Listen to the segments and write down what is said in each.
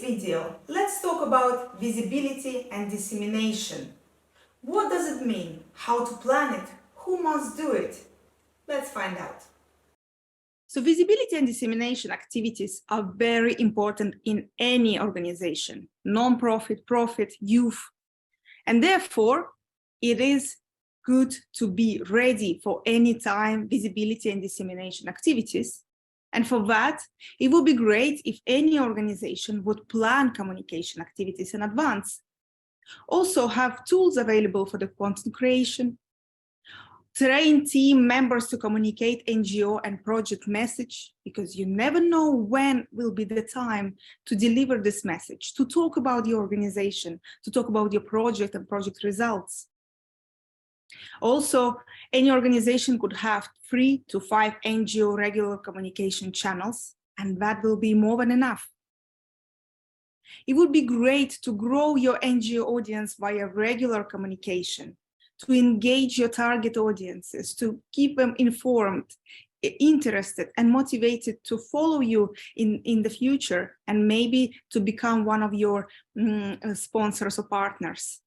video, let's talk about visibility and dissemination. What does it mean? How to plan it? Who must do it? Let's find out. So visibility and dissemination activities are very important in any organization, non-profit, profit, youth. And therefore, it is good to be ready for any time visibility and dissemination activities. And for that, it would be great if any organization would plan communication activities in advance. Also have tools available for the content creation, train team members to communicate NGO and project message, because you never know when will be the time to deliver this message, to talk about your organization, to talk about your project and project results. Also, any organization could have 3 to 5 NGO regular communication channels, and that will be more than enough. It would be great to grow your NGO audience via regular communication, to engage your target audiences, to keep them informed, interested, and motivated to follow you in the future, and maybe to become one of your sponsors or partners.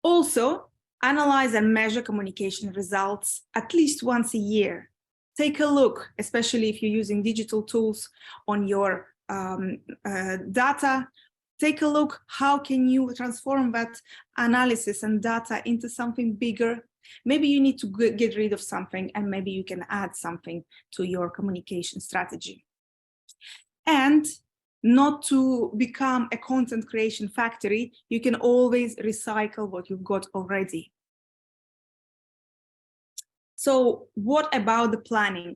Also, analyze and measure communication results at least once a year. Take a look, especially if you're using digital tools, on your data. Take a look, how can you transform that analysis and data into something bigger? Maybe you need to get rid of something, and maybe you can add something to your communication strategy. And not to become a content creation factory, you can always recycle what you've got already. So what about the planning?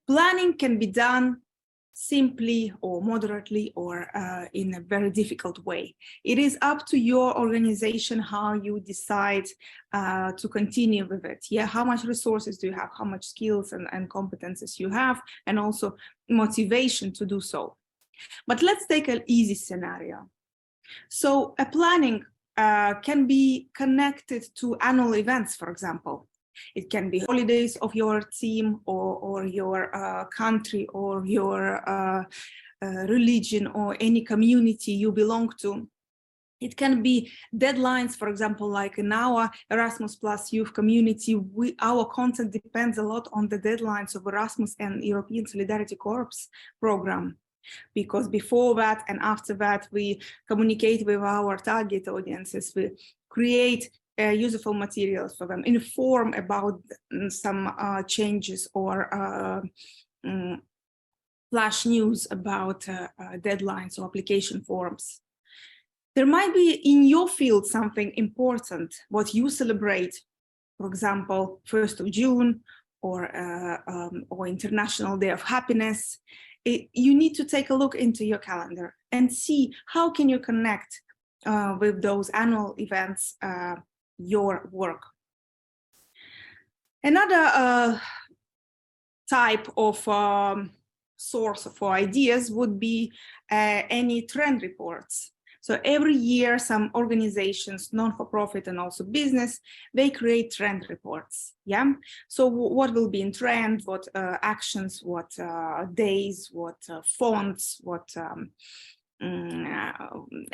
Planning can be done simply or moderately or in a very difficult way. It is up to your organization how you decide to continue with it. Yeah, how much resources do you have, how much skills and competences you have, and also motivation to do so. But let's take an easy scenario. So a planning can be connected to annual events, for example. It can be holidays of your team or your country or your religion or any community you belong to. It can be deadlines, for example, like in our Erasmus Plus youth community, our content depends a lot on the deadlines of Erasmus and European Solidarity Corps program. Because before that and after that, we communicate with our target audiences, we create useful materials for them, inform about some changes or flash news about deadlines or application forms. There might be in your field something important, what you celebrate, for example, 1st of June or International Day of Happiness. You need to take a look into your calendar and see how can you connect with those annual events your work. Another type of source for ideas would be any trend reports. So every year, some organizations, non-for-profit and also business, they create trend reports. Yeah. So what will be in trend? What actions? What days? What fonts? What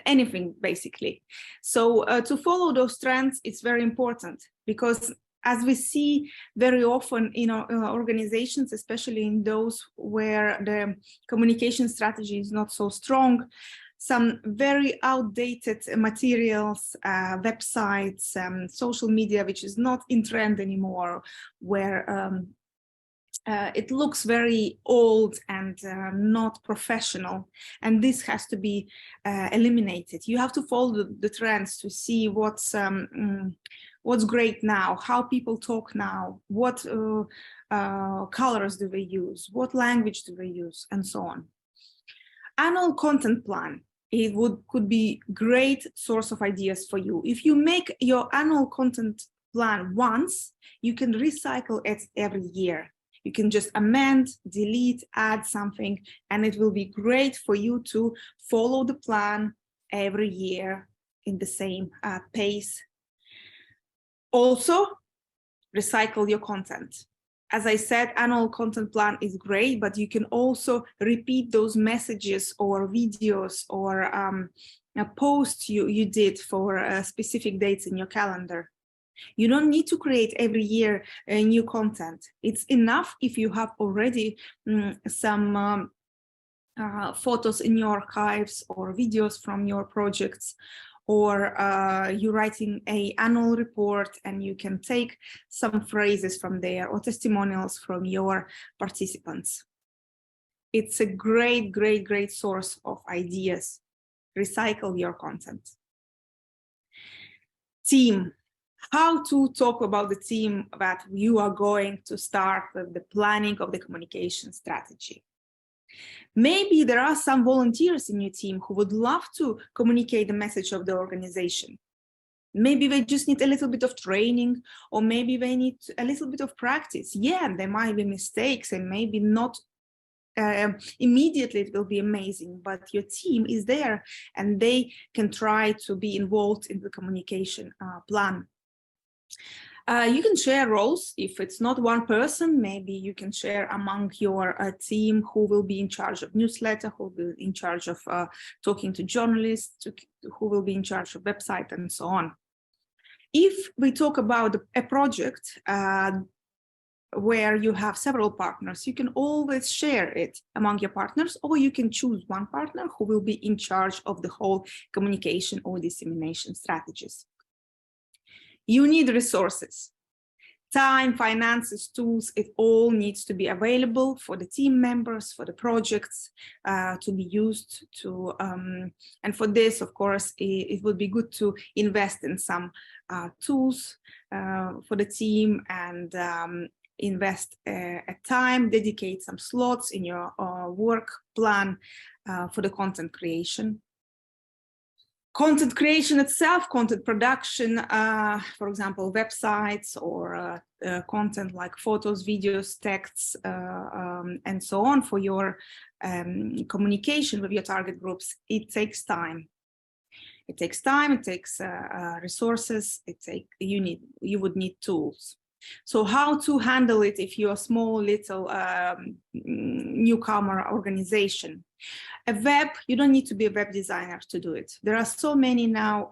anything basically. So to follow those trends, it's very important, because as we see very often in organizations, especially in those where the communication strategy is not so strong, some very outdated materials, websites, social media, which is not in trend anymore, where it looks very old and not professional, and this has to be eliminated. You have to follow the trends to see what's great now, how people talk now, what colors do they use, what language do they use, and so on. Annual content plan. It could be great source of ideas for you. If you make your annual content plan once, you can recycle it every year. You can just amend, delete, add something, and it will be great for you to follow the plan every year in the same pace. Also, recycle your content. As I said, annual content plan is great, but you can also repeat those messages or videos or a post you did for specific dates in your calendar. You don't need to create every year new content. It's enough if you have already some photos in your archives or videos from your projects, or you're writing an annual report and you can take some phrases from there or testimonials from your participants. It's a great, great, great source of ideas. Recycle your content. Team. How to talk about the team that you are going to start with the planning of the communication strategy. Maybe there are some volunteers in your team who would love to communicate the message of the organization. Maybe they just need a little bit of training, or maybe they need a little bit of practice. Yeah, there might be mistakes and maybe not immediately it will be amazing, but your team is there and they can try to be involved in the communication plan. You can share roles. If it's not one person, maybe you can share among your team who will be in charge of newsletter, who will be in charge of talking to journalists, who will be in charge of website, and so on. If we talk about a project where you have several partners, you can always share it among your partners, or you can choose one partner who will be in charge of the whole communication or dissemination strategies. You need resources, time, finances, tools. It all needs to be available for the team members, for the projects to be used to. And for this, of course, it would be good to invest in some tools for the team and invest a time, dedicate some slots in your work plan for the content creation. Content creation itself, content production, for example, websites or content like photos, videos, texts, and so on for your communication with your target groups. It takes time. It takes time, it takes resources, you would need tools. So how to handle it if you're a small little newcomer organization? A web, you don't need to be a web designer to do it. There are so many now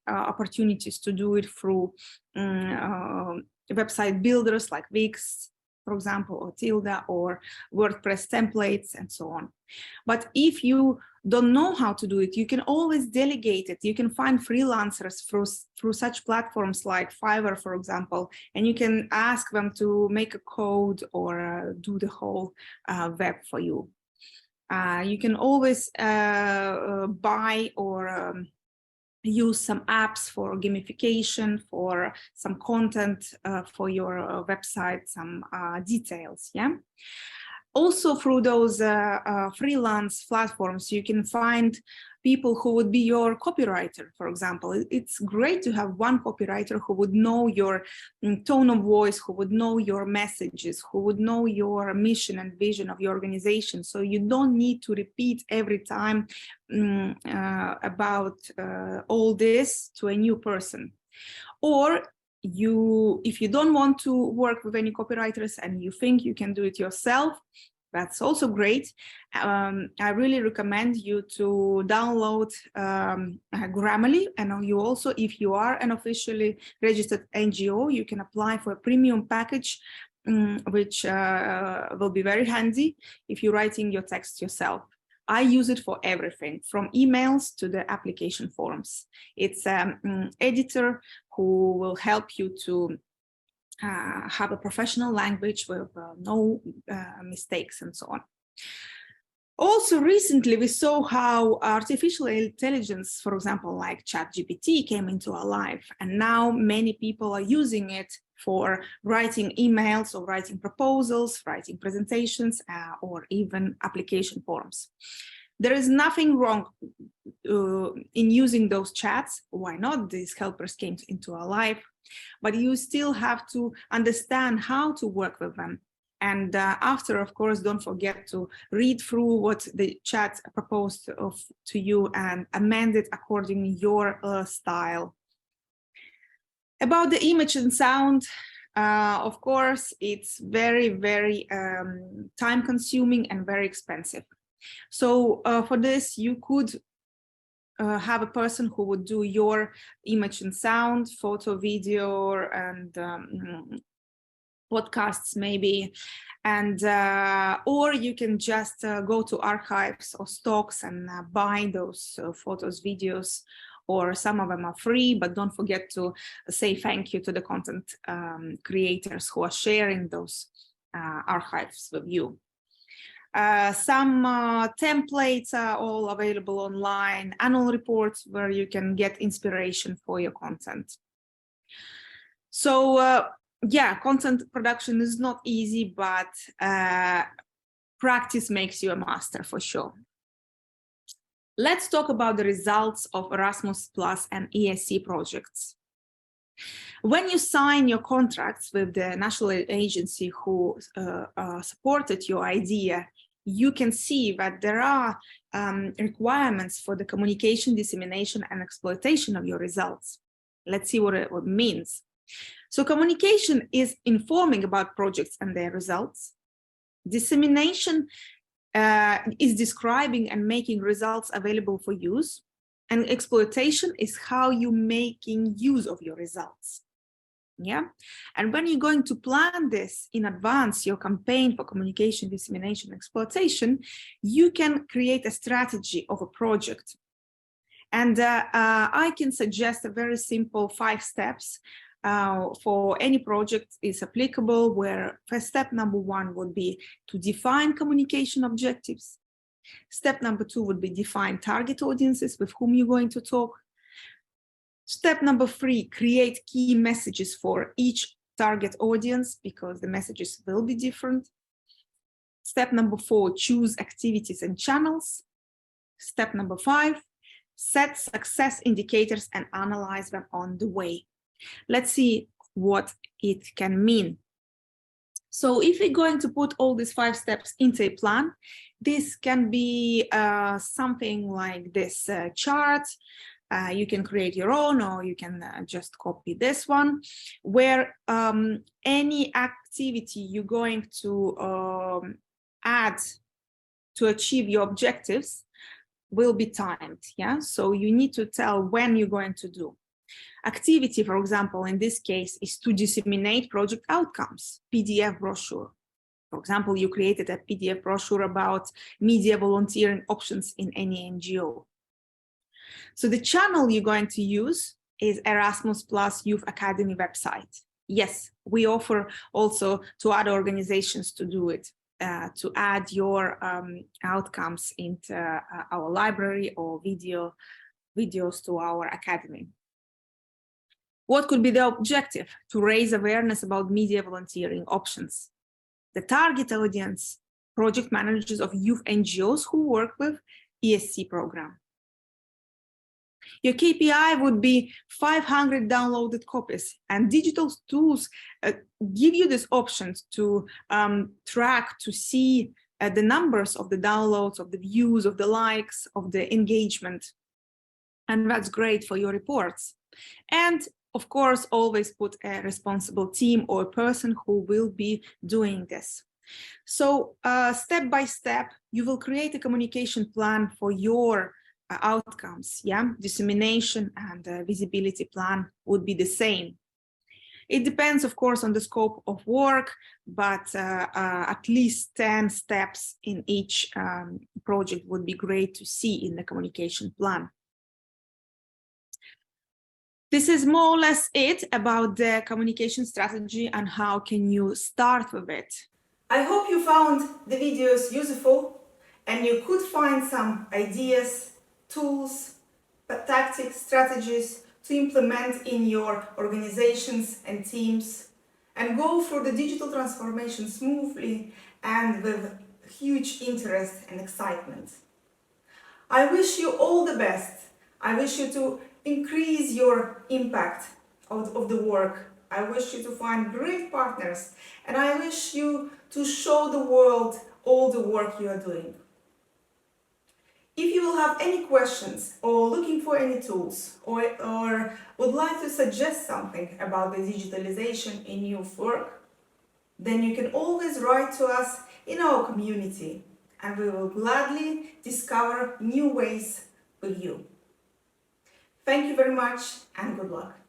opportunities to do it through website builders like Wix, for example, or Tilda, or WordPress templates, and so on. But if you don't know how to do it, you can always delegate it. You can find freelancers through such platforms like Fiverr, for example, and you can ask them to make a code or do the whole web for you. You can always buy or use some apps for gamification, for some content for your website, some details, yeah? Also through those freelance platforms, you can find people who would be your copywriter, for example. It's great to have one copywriter who would know your tone of voice, who would know your messages, who would know your mission and vision of your organization. So you don't need to repeat every time about all this to a new person. Or if you don't want to work with any copywriters and you think you can do it yourself, that's also great. I really recommend you to download Grammarly, and you also, if you are an officially registered NGO, you can apply for a premium package, which will be very handy if you're writing your text yourself. I use it for everything, from emails to the application forms. It's an editor who will help you to have a professional language with no mistakes and so on. Also, recently we saw how artificial intelligence, for example, like ChatGPT, came into our life, and now many people are using it for writing emails or writing proposals, writing presentations, or even application forms. There is nothing wrong in using those chats. Why not? These helpers came into our life, but you still have to understand how to work with them. And after, of course, don't forget to read through what the chat proposed to you and amend it according to your style. About the image and sound, Of course, it's very, very time consuming and very expensive. So for this, you could have a person who would do your image and sound, photo, video, and podcasts maybe, and or you can just go to archives or stocks and buy those photos, videos, or some of them are free, but don't forget to say thank you to the content creators who are sharing those archives with you. Some templates are all available online, annual reports where you can get inspiration for your content. So yeah, content production is not easy, but practice makes you a master for sure. Let's talk about the results of Erasmus Plus and ESC projects. When you sign your contracts with the national agency who supported your idea, you can see that there are requirements for the communication, dissemination, and exploitation of your results. Let's see what it means. So communication is informing about projects and their results. Dissemination is describing and making results available for use. And exploitation is how you're making use of your results. Yeah. And when you're going to plan this in advance, your campaign for communication, dissemination, exploitation, you can create a strategy of a project. And I can suggest a very simple 5 steps for any project is applicable, where first step number 1 would be to define communication objectives. Step number 2 would be define target audiences with whom you're going to talk. Step number 3, create key messages for each target audience, because the messages will be different. Step number 4, choose activities and channels. Step number 5, set success indicators and analyze them on the way. Let's see what it can mean. So if we're going to put all these 5 steps into a plan, this can be something like this chart. You can create your own, or you can just copy this one, where any activity you're going to add to achieve your objectives will be timed. Yeah, so you need to tell when you're going to do. Activity, for example, in this case, is to disseminate project outcomes, PDF brochure. For example, you created a PDF brochure about media volunteering options in any NGO. So the channel you're going to use is Erasmus Plus Youth Academy website. Yes, we offer also to other organizations to do it, to add your outcomes into our library or videos to our academy. What could be the objective? To raise awareness about media volunteering options. The target audience, project managers of youth NGOs who work with ESC program. Your KPI would be 500 downloaded copies, and digital tools give you this option to track, to see the numbers of the downloads, of the views, of the likes, of the engagement. And that's great for your reports. And of course, always put a responsible team or person who will be doing this. So step by step, you will create a communication plan for your outcomes. Yeah, dissemination and visibility plan would be the same. It depends, of course, on the scope of work, but at least 10 steps in each project would be great to see in the communication plan. This is more or less it about the communication strategy and how can you start with it. I hope you found the videos useful and you could find some ideas, tools, tactics, strategies to implement in your organizations and teams and go through the digital transformation smoothly and with huge interest and excitement. I wish you all the best. I wish you to increase your impact of the work. I wish you to find great partners, and I wish you to show the world all the work you are doing. If you will have any questions or looking for any tools or would like to suggest something about the digitalization in youth work, then you can always write to us in our community and we will gladly discover new ways with you. Thank you very much and good luck.